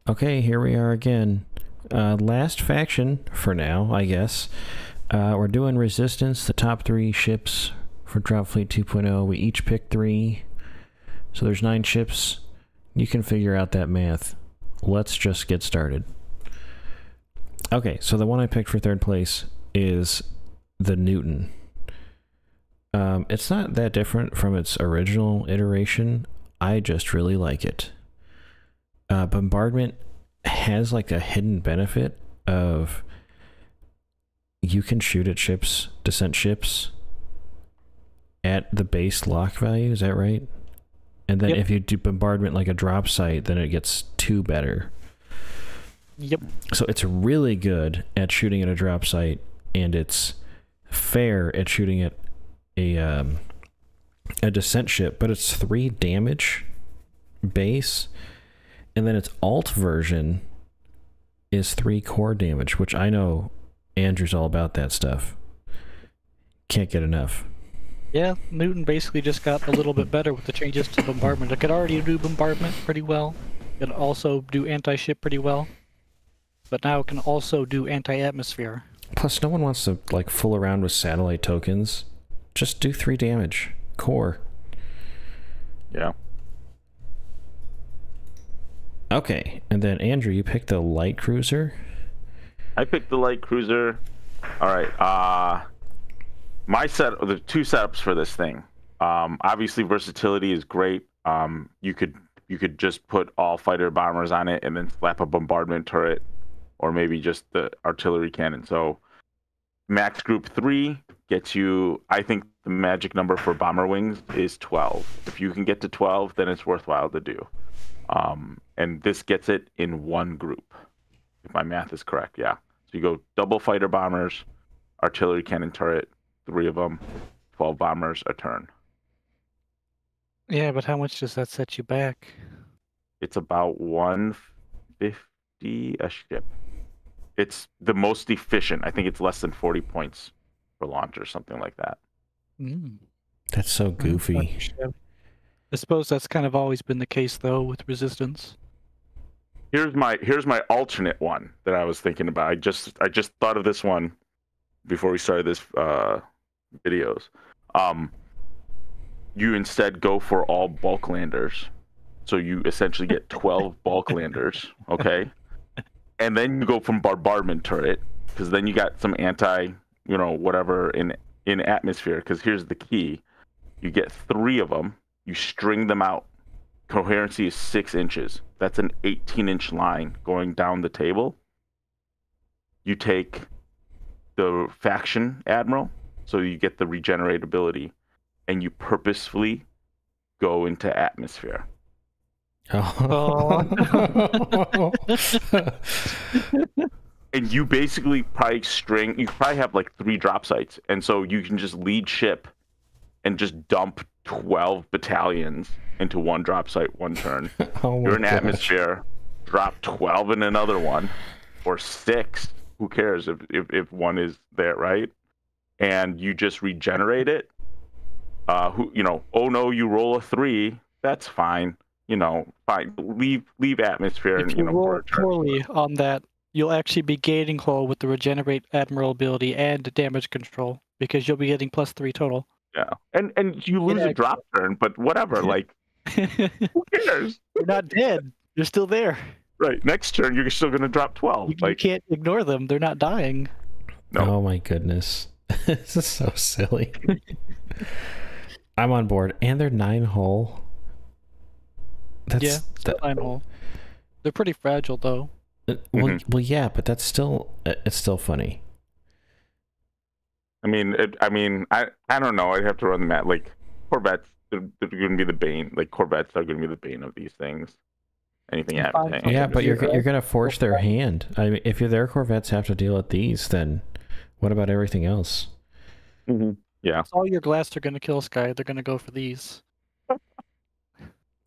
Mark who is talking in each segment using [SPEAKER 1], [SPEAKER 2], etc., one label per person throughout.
[SPEAKER 1] Okay, here we are again. Last faction for now, I guess. We're doing Resistance, the top 3 ships for Dropfleet 2.0. We each pick 3. So there's 9 ships. You can figure out that math. Let's just get started. Okay, so the one I picked for 3rd place is the Newton. It's not that different from its original iteration. I just really like it. Bombardment has like a hidden benefit of you can shoot at ships, descent ships, at the base lock value, is that right? And then if you do bombardment like a drop site, then it gets 2 better.
[SPEAKER 2] Yep.
[SPEAKER 1] So it's really good at shooting at a drop site, and it's fair at shooting at a descent ship, but it's 3 damage base, and then its alt version is 3 core damage, which I know Andrew's all about that stuff. Can't get enough.
[SPEAKER 2] Yeah, Newton basically just got a little bit better with the changes to bombardment. It could already do bombardment pretty well. It could also do anti-ship pretty well. But now it can also do anti-atmosphere.
[SPEAKER 1] Plus, no one wants to like fool around with satellite tokens. Just do 3 damage. Core.
[SPEAKER 3] Yeah.
[SPEAKER 1] Okay, and then Andrew, you picked the light cruiser?
[SPEAKER 3] I picked the light cruiser. All right. The 2 setups for this thing. Obviously, versatility is great. You could just put all fighter bombers on it and then slap a bombardment turret, or maybe just the artillery cannon. So max group 3 gets you, I think the magic number for bomber wings is 12. If you can get to 12, then it's worthwhile to do. And this gets it in 1 group, if my math is correct. Yeah. So you go double fighter bombers, artillery cannon turret, 3 of them, 12 bombers a turn.
[SPEAKER 2] Yeah, but how much does that set you back?
[SPEAKER 3] It's about 150 a ship. It's the most efficient. I think it's less than 40 points per launch or something like that.
[SPEAKER 1] That's so goofy.
[SPEAKER 2] I suppose that's kind of always been the case though with Resistance.
[SPEAKER 3] Here's my alternate one that I was thinking about. I just thought of this one before we started this videos. You instead go for all bulk landers. So you essentially get 12 bulk landers, okay? And then you go from bombardment turret, because then you got some anti, whatever in atmosphere. Because here's the key: you get 3 of them, you string them out. Coherency is 6 inches. That's an 18-inch line going down the table. You take the faction admiral, so you get the regeneratability, and you purposefully go into atmosphere.
[SPEAKER 1] Oh.
[SPEAKER 3] And you basically probably you probably have like 3 drop sites, and so you can just lead ship and just dump 12 battalions into 1 drop site 1 turn. You're in atmosphere, drop 12 in another one, or 6. Who cares if 1 is there, right? And you just regenerate it. Oh no, you roll a 3. That's fine. Fine. Leave atmosphere.
[SPEAKER 2] If you roll poorly on that, you'll actually be gaining hull with the regenerate admiral ability and damage control, because you'll be getting +3 total.
[SPEAKER 3] Yeah, and you lose a drop turn, but whatever. Like, who cares?
[SPEAKER 2] You're not dead. You're still there.
[SPEAKER 3] Right. Next turn, you're still going to drop 12.
[SPEAKER 2] You can't ignore them. They're not dying.
[SPEAKER 3] No.
[SPEAKER 1] Oh my goodness. This is so silly. I'm on board. And they're 9 hull.
[SPEAKER 2] Yeah, 9 hull. They're pretty fragile, though.
[SPEAKER 1] Well, yeah, but it's still funny.
[SPEAKER 3] I don't know. I'd have to run the math. Like, Corvettes, they're going to be the bane. Like, Corvettes are going to be the bane of these things. Anything happening.
[SPEAKER 1] Yeah, but you're going to force their hand. I mean, if their Corvettes have to deal with these, then what about everything else?
[SPEAKER 3] Yeah.
[SPEAKER 2] If all your glass are going to kill Sky, they're going to go for these.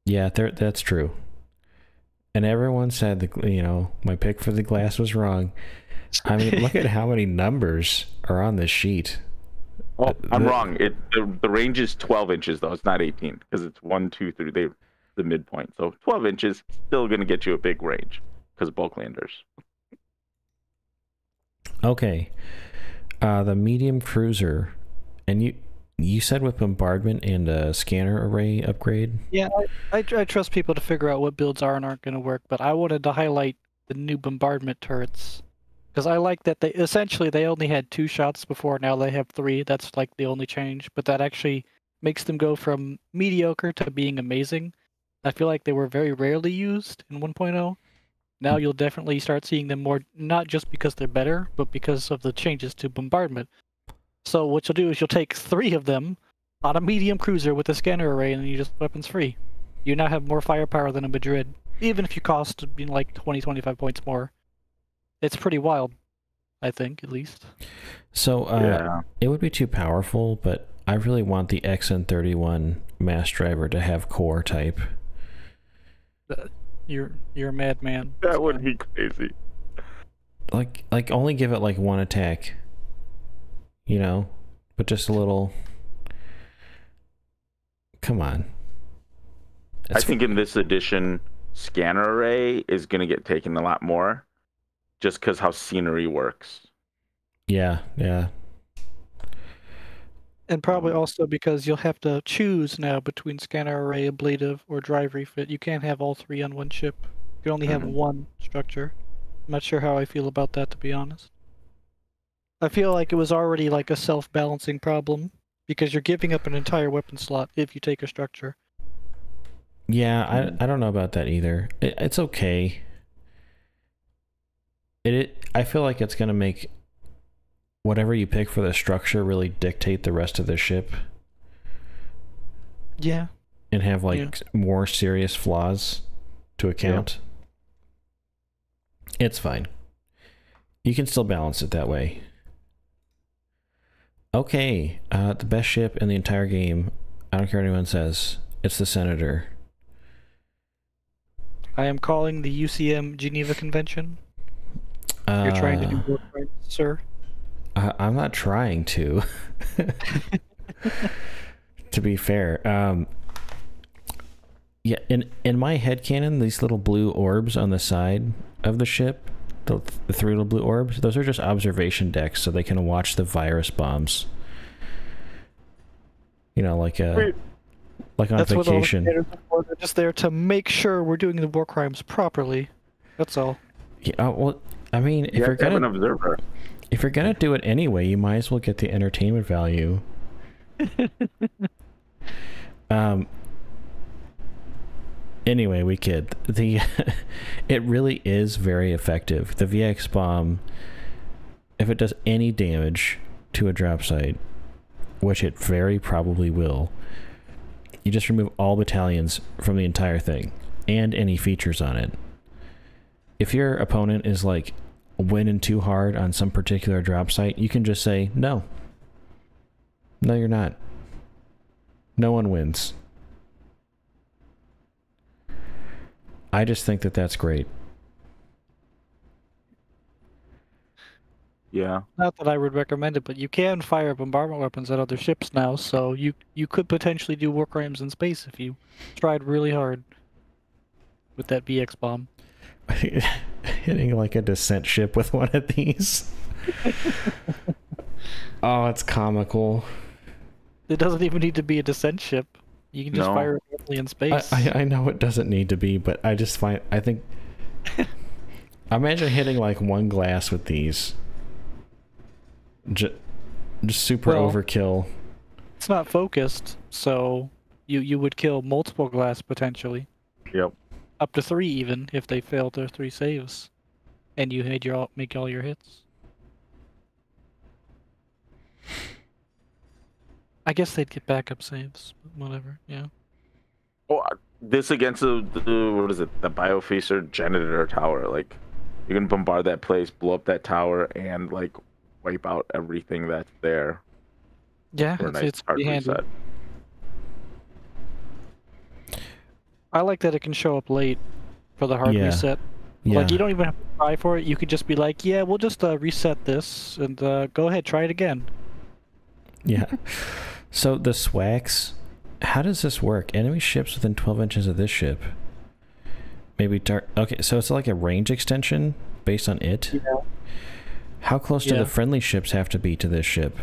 [SPEAKER 1] Yeah, that's true. And everyone said my pick for the glass was wrong. I mean, look at how many numbers are on this sheet.
[SPEAKER 3] Oh, I'm wrong. The range is 12 inches though. It's not 18, because it's 1, 2, 3. The midpoint. So 12 inches still going to get you a big range. because bulk landers.
[SPEAKER 1] Okay. The medium cruiser, and you said with bombardment and a scanner array upgrade?
[SPEAKER 2] Yeah, I trust people to figure out what builds are and aren't going to work, but I wanted to highlight the new bombardment turrets. Because I like that they only had 2 shots before, now they have 3. That's like the only change, but that actually makes them go from mediocre to being amazing. I feel like they were very rarely used in 1.0. Now you'll definitely start seeing them more, not just because they're better, but because of the changes to bombardment. So what you'll do is you'll take 3 of them on a medium cruiser with a scanner array, and you just weapons free. You now have more firepower than a Madrid, even if you cost like 20-25 points more. It's pretty wild, I think, at least.
[SPEAKER 1] So it would be too powerful, but I really want the XN31 mass driver to have core type.
[SPEAKER 2] You're a madman.
[SPEAKER 3] That would be crazy.
[SPEAKER 1] Like only give it like 1 attack, you know, but just a little. Come on.
[SPEAKER 3] I think in this edition, scanner array is going to get taken a lot more, just because how scenery works.
[SPEAKER 1] Yeah.
[SPEAKER 2] And probably also because you'll have to choose now between scanner array, ablative, or drive refit. You can't have all 3 on one ship. You can only have one structure. I'm not sure how I feel about that, to be honest. I feel like it was already like a self-balancing problem, because you're giving up an entire weapon slot if you take a structure.
[SPEAKER 1] Yeah, I don't know about that either. It's okay. I feel like it's going to make whatever you pick for the structure really dictate the rest of the ship.
[SPEAKER 2] Yeah.
[SPEAKER 1] And have like more serious flaws to account. Yeah. It's fine. You can still balance it that way. Okay, the best ship in the entire game, I don't care what anyone says, it's the Senator.
[SPEAKER 2] I am calling the UCM Geneva Convention. You're trying to do war crimes, sir?
[SPEAKER 1] I'm not trying to. To be fair. Yeah, in my headcanon, these little blue orbs on the side of the ship, the 3 little blue orbs, those are just observation decks so they can watch the virus bombs. You know, like on
[SPEAKER 2] That's
[SPEAKER 1] vacation.
[SPEAKER 2] What all the they're just there to make sure we're doing the war crimes properly. That's all.
[SPEAKER 1] Yeah, well, I mean, if you're gonna have an observer. If you're gonna do it anyway, you might as well get the entertainment value. Anyway, we kid. It really is very effective. The VX bomb, if it does any damage to a drop site, which it very probably will, you just remove all battalions from the entire thing and any features on it. If your opponent is like winning too hard on some particular drop site, you can just say, no, you're not. No one wins. I just think that that's great.
[SPEAKER 3] Yeah.
[SPEAKER 2] Not that I would recommend it, but you can fire bombardment weapons at other ships now, so you could potentially do war crimes in space if you tried really hard with that VX bomb.
[SPEAKER 1] Hitting like a descent ship with one of these. Oh, it's comical.
[SPEAKER 2] It doesn't even need to be a descent ship. You can just fire it normally in space.
[SPEAKER 1] I know it doesn't need to be, but I think imagine hitting like one glass with these. Just super overkill.
[SPEAKER 2] It's not focused, so you would kill multiple glass potentially.
[SPEAKER 3] Yep.
[SPEAKER 2] Up to 3 even if they fail their 3 saves, and you make all your hits. I guess they'd get backup saves, but whatever. Yeah.
[SPEAKER 3] Oh, this against the what is it? The Biofacer Janitor Tower. Like, you can bombard that place, blow up that tower, and like wipe out everything that's there.
[SPEAKER 2] Yeah, it's pretty handy. I like that it can show up late for the hard reset. Yeah. Like, you don't even have to try for it. You could just be like, yeah, we'll just reset this, and go ahead, try it again.
[SPEAKER 1] Yeah. So the SWACs, how does this work? Enemy ships within 12 inches of this ship Maybe okay, so it's like a range extension based on it.
[SPEAKER 2] Yeah.
[SPEAKER 1] How close do the friendly ships have to be to this ship?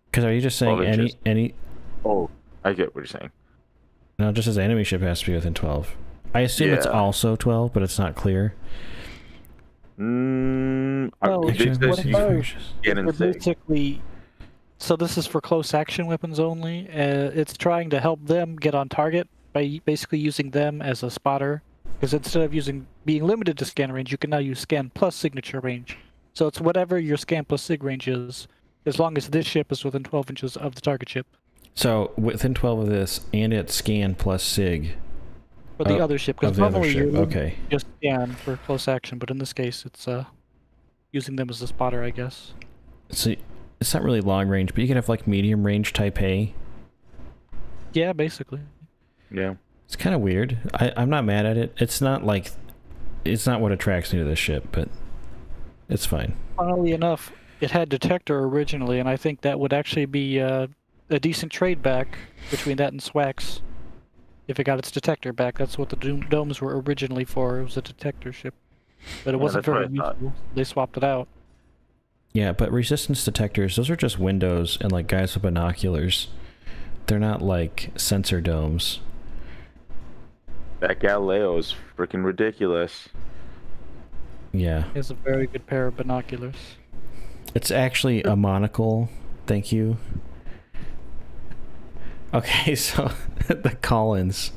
[SPEAKER 1] Because are you just saying any?
[SPEAKER 3] Oh, I get what you're saying.
[SPEAKER 1] No, just as enemy ship has to be within 12. I assume it's also 12, but it's not clear.
[SPEAKER 2] Basically, so this is for close action weapons only. It's trying to help them get on target by basically using them as a spotter. Because instead of being limited to scan range, you can now use scan plus signature range. So it's whatever your scan plus sig range is, as long as this ship is within 12 inches of the target ship.
[SPEAKER 1] So within 12 of this, and it's scan plus sig.
[SPEAKER 2] For the other ship, because normally you just scan for close action, but in this case, it's using them as a spotter, I guess.
[SPEAKER 1] So it's not really long range, but you can have like medium range type A.
[SPEAKER 2] Yeah, basically.
[SPEAKER 3] Yeah.
[SPEAKER 1] It's kind of weird. I'm not mad at it. It's not what attracts me to this ship, but it's fine.
[SPEAKER 2] Funnily enough, it had detector originally, and I think that would actually be a decent trade back between that and Swax. If it got its detector back, that's what the domes were originally for. It was a detector ship, but it wasn't very useful. They swapped it out.
[SPEAKER 1] Yeah, but resistance detectors, those are just windows and like guys with binoculars. They're not like sensor domes.
[SPEAKER 3] That Galileo is freaking ridiculous.
[SPEAKER 1] Yeah.
[SPEAKER 2] It's a very good pair of binoculars.
[SPEAKER 1] It's actually a monocle. Thank you. Okay, so the Collins.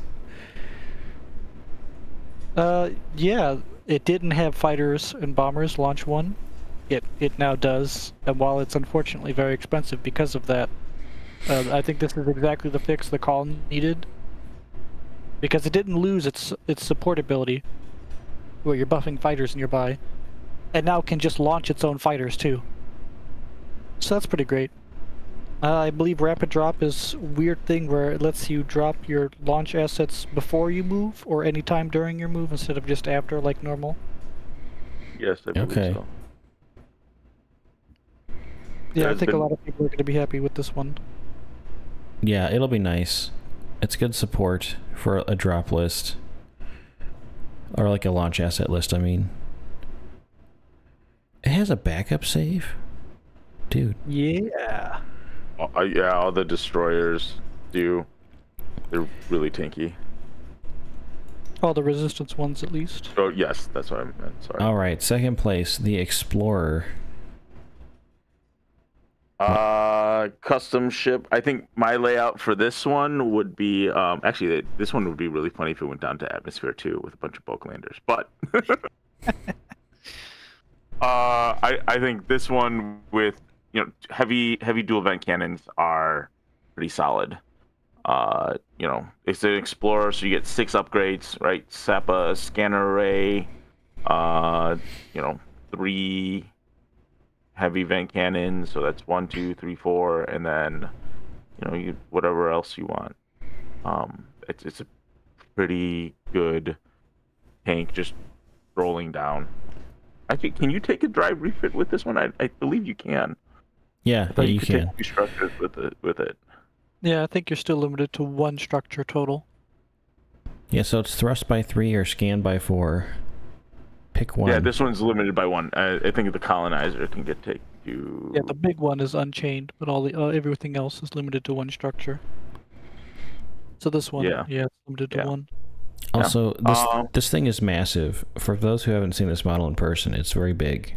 [SPEAKER 2] Yeah, it didn't have fighters and bombers launch one. It now does, and while it's unfortunately very expensive because of that, I think this is exactly the fix the call needed. Because it didn't lose its support ability, where you're buffing fighters nearby, and now can just launch its own fighters too. So that's pretty great. I believe rapid drop is a weird thing where it lets you drop your launch assets before you move, or any time during your move instead of just after like normal.
[SPEAKER 3] Yes, I believe so.
[SPEAKER 2] Yeah, I think a lot of people are going to be happy with this one.
[SPEAKER 1] Yeah, it'll be nice. It's good support for a drop list. Or like a launch asset list, I mean. It has a backup save? Dude.
[SPEAKER 2] Yeah.
[SPEAKER 3] Yeah, all the destroyers do. They're really tanky.
[SPEAKER 2] All the resistance ones, at least.
[SPEAKER 3] Oh, yes, that's what I meant. Sorry.
[SPEAKER 1] Alright, second place, the Explorer.
[SPEAKER 3] Custom ship. I think my layout for this one would be actually this one would be really funny if it went down to atmosphere 2 with a bunch of bulk landers. But I think this one with heavy dual vent cannons are pretty solid. It's an Explorer, so you get 6 upgrades, right? SAPA scanner array, 3 heavy vent cannons, so that's 1, 2, 3, 4, and then you whatever else you want. It's a pretty good tank just rolling down. Can you take a drive refit with this one? I believe you can.
[SPEAKER 1] Yeah, you can.
[SPEAKER 3] Take 2 structures with it.
[SPEAKER 2] Yeah, I think you're still limited to 1 structure total.
[SPEAKER 1] Yeah, so it's thrust by 3 or scan by 4. Pick one.
[SPEAKER 3] Yeah, this one's limited by 1. I think the colonizer can take you.
[SPEAKER 2] Yeah, the big one is unchained, but everything else is limited to 1 structure. So this one, it's limited to 1.
[SPEAKER 1] Also, this thing is massive. For those who haven't seen this model in person, it's very big.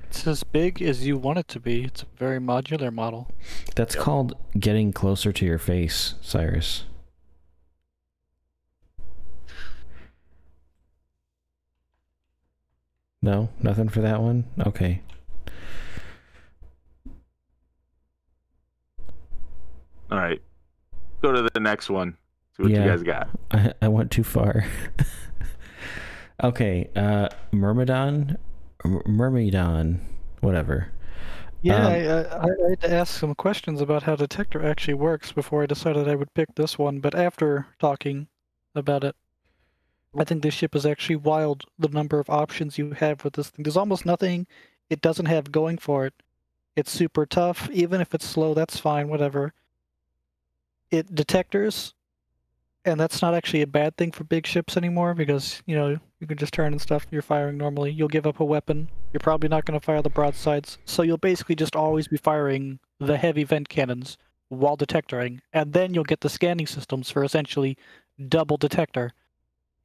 [SPEAKER 2] It's as big as you want it to be. It's a very modular model.
[SPEAKER 1] That's called getting closer to your face, Cyrus. No? Nothing for that one? Okay.
[SPEAKER 3] Alright. Go to the next one. See what you guys got.
[SPEAKER 1] I went too far. Okay, Myrmidon, whatever.
[SPEAKER 2] Yeah, I had to ask some questions about how detector actually works before I decided I would pick this one, but after talking about it, I think this ship is actually wild, the number of options you have with this thing. There's almost nothing it doesn't have going for it. It's super tough, even if it's slow, that's fine, whatever. Detectors, And that's not actually a bad thing for big ships anymore because, you can just turn and stuff. You're firing normally. You'll give up a weapon. You're probably not going to fire the broadsides. So you'll basically just always be firing the heavy vent cannons while detectoring. And then you'll get the scanning systems for essentially double detector.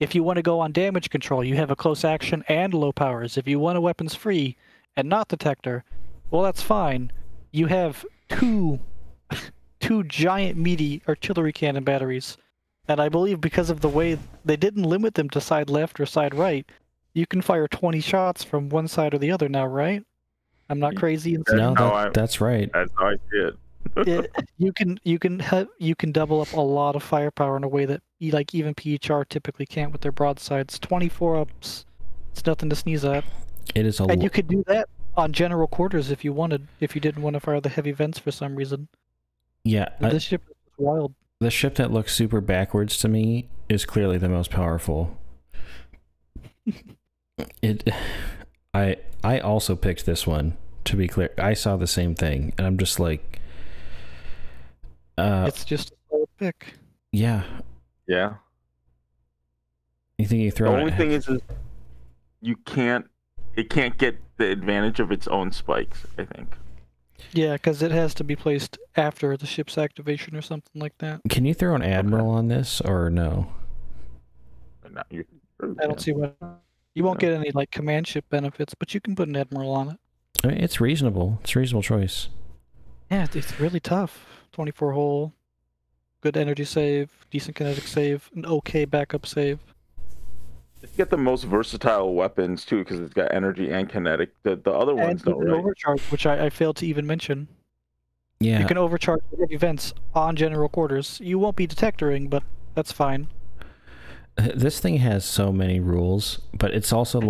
[SPEAKER 2] If you want to go on damage control, you have a close action and low powers. If you want a weapons free and not detector, well, that's fine. You have two giant meaty artillery cannon batteries. And I believe because of the way they didn't limit them to side left or side right, you can fire 20 shots from one side or the other now, right? I'm not crazy.
[SPEAKER 1] No, that's right.
[SPEAKER 3] That's how I see it.
[SPEAKER 2] You can double up a lot of firepower in a way that even PHR typically can't with their broadsides. 24 ups, it's nothing to sneeze at.
[SPEAKER 1] It is
[SPEAKER 2] and you could do that on general quarters if you wanted, if you didn't want to fire the heavy vents for some reason.
[SPEAKER 1] Yeah,
[SPEAKER 2] this ship is wild.
[SPEAKER 1] The ship that looks super backwards to me is clearly the most powerful. I also picked this one, to be clear. I saw the same thing, and I'm just like...
[SPEAKER 2] it's just a solid pick.
[SPEAKER 1] Yeah.
[SPEAKER 3] Yeah.
[SPEAKER 1] You think you throw
[SPEAKER 3] The only thing is it can't get the advantage of its own spikes, I think.
[SPEAKER 2] Yeah, because it has to be placed after the ship's activation or something like that.
[SPEAKER 1] Can you throw an admiral on this, or no?
[SPEAKER 2] I don't see what... You won't get any command ship benefits, but you can put an admiral on it.
[SPEAKER 1] I mean, it's reasonable. It's a reasonable choice.
[SPEAKER 2] Yeah, it's really tough. 24 hull, good energy save, decent kinetic save, an okay backup save.
[SPEAKER 3] It's got the most versatile weapons too, because it's got energy and kinetic. The other ones don't, right?
[SPEAKER 2] Overcharge, which I failed to even mention.
[SPEAKER 1] Yeah.
[SPEAKER 2] You can overcharge heavy vents on general quarters. You won't be detectoring, but that's fine.
[SPEAKER 1] This thing has so many rules, but it's also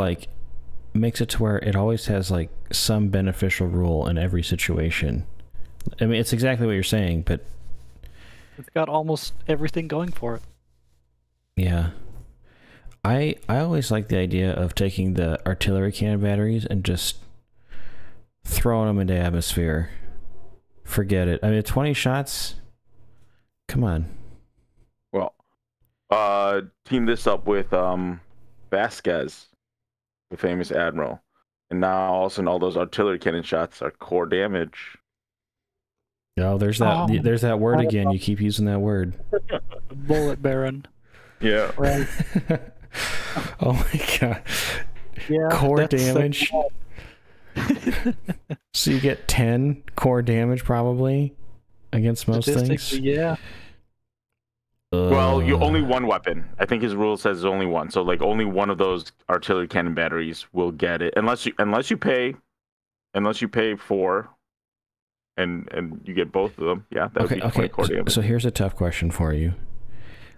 [SPEAKER 1] makes it to where it always has some beneficial rule in every situation. I mean, it's exactly what you're saying, but
[SPEAKER 2] it's got almost everything going for it.
[SPEAKER 1] Yeah. I always like the idea of taking the artillery cannon batteries and just throwing them into atmosphere. Forget it. I mean, 20 shots? Come on.
[SPEAKER 3] Well, team this up with Vasquez, the famous admiral. And now all of a sudden all those artillery cannon shots are core damage.
[SPEAKER 1] Oh, there's that word again. You keep using that word.
[SPEAKER 2] Bullet Baron.
[SPEAKER 3] Yeah.
[SPEAKER 2] Right.
[SPEAKER 1] Oh my god.
[SPEAKER 2] Yeah.
[SPEAKER 1] Core damage. So you get 10 core damage probably against most things.
[SPEAKER 2] Yeah.
[SPEAKER 3] Well, you only one weapon. I think his rule says only one. So only one of those artillery cannon batteries will get it, unless you pay 4, and you get both of them. Yeah, that would be 20 core damage.
[SPEAKER 1] So here's a tough question for you.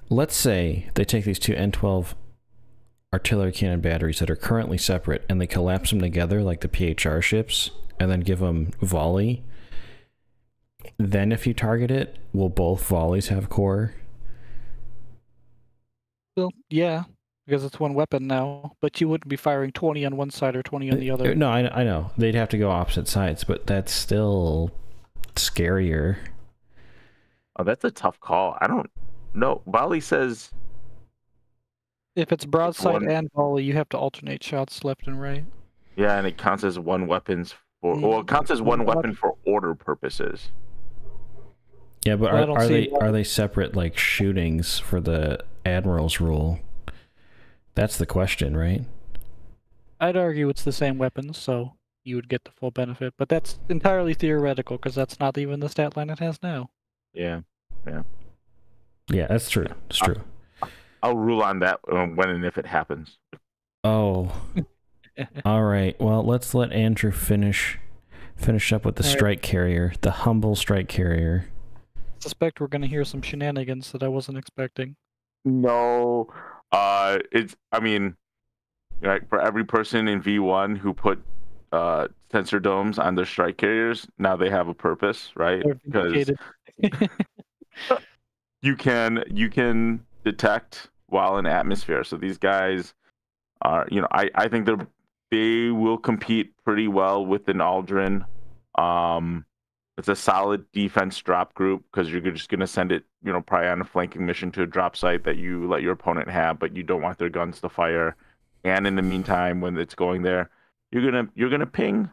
[SPEAKER 1] Let's say they take these two N12 artillery cannon batteries that are currently separate and they collapse them together like the PHR ships and then give them volley. Then if you target it, will both volleys have core?
[SPEAKER 2] Well, yeah, because it's one weapon now, but you wouldn't be firing 20 on one side or 20 on the other.
[SPEAKER 1] No, I know. They'd have to go opposite sides, but that's still scarier.
[SPEAKER 3] Oh, that's a tough call. I don't know. Volley says...
[SPEAKER 2] If it's broadside and volley, you have to alternate shots left and right.
[SPEAKER 3] Yeah, and it counts as one weapons for... Well, it counts as one weapon for order purposes.
[SPEAKER 1] Yeah, but are they separate shootings for the Admiral's rule? That's the question, right?
[SPEAKER 2] I'd argue it's the same weapons, so you would get the full benefit. But that's entirely theoretical, because that's not even the stat line it has now.
[SPEAKER 3] Yeah, yeah.
[SPEAKER 1] Yeah, that's true. It's true.
[SPEAKER 3] I'll rule on that when and if it happens.
[SPEAKER 1] Oh. All right. Well, let's let Andrew finish up with the strike carrier, the humble strike carrier.
[SPEAKER 2] I suspect we're going to hear some shenanigans that I wasn't expecting.
[SPEAKER 3] No. For every person in V1 who put sensor domes on their strike carriers, now they have a purpose, right? Because you can detect while in atmosphere. So these guys are, I think they will compete pretty well with an Aldrin, It's a solid defense drop group because you're just going to send it, probably on a flanking mission to a drop site that you let your opponent have, but you don't want their guns to fire. And in the meantime, when it's going there, you're gonna ping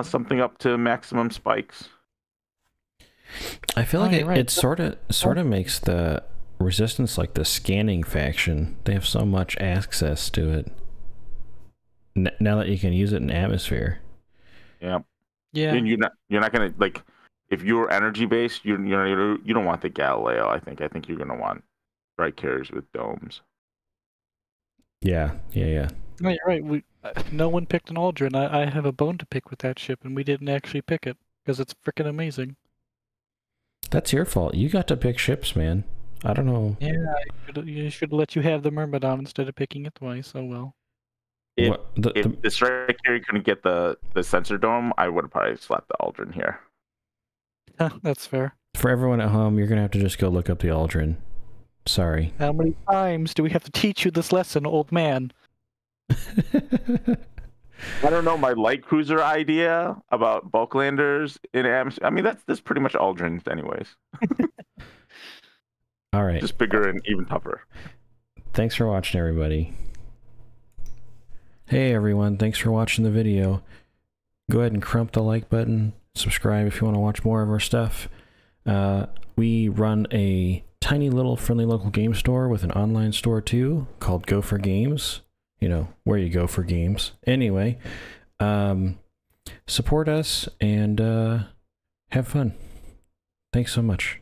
[SPEAKER 3] something up to maximum spikes.
[SPEAKER 1] I feel like it sort of makes the Resistance like the scanning faction. They have so much access to it now that you can use it in atmosphere.
[SPEAKER 3] Yeah.
[SPEAKER 2] Yeah.
[SPEAKER 3] And you're not gonna, like, if you're energy based, you don't want the Galileo. I think you're gonna want strike carriers with domes.
[SPEAKER 1] Yeah.
[SPEAKER 2] No, you're right. No one picked an Aldrin. I have a bone to pick with that ship, and we didn't actually pick it because it's freaking amazing.
[SPEAKER 1] That's your fault. You got to pick ships, man. I don't know.
[SPEAKER 2] Yeah, you should let you have the Myrmidon instead of picking it twice. Oh well.
[SPEAKER 3] If the strike carrier couldn't get the sensor dome, I would have probably slapped the Aldrin here.
[SPEAKER 2] That's fair.
[SPEAKER 1] For everyone at home, you're gonna have to just go look up the Aldrin. Sorry.
[SPEAKER 2] How many times do we have to teach you this lesson, old man?
[SPEAKER 3] I don't know, my light cruiser idea about bulk landers in atmosphere. I mean, that's pretty much Aldrins anyways.
[SPEAKER 1] All right.
[SPEAKER 3] Just bigger and even tougher.
[SPEAKER 1] Thanks for watching, everybody. Hey, everyone. Thanks for watching the video. Go ahead and crump the like button. Subscribe if you want to watch more of our stuff. We run a tiny little friendly local game store with an online store too called Go for Games. You know, where you go for games. Anyway, support us and have fun. Thanks so much.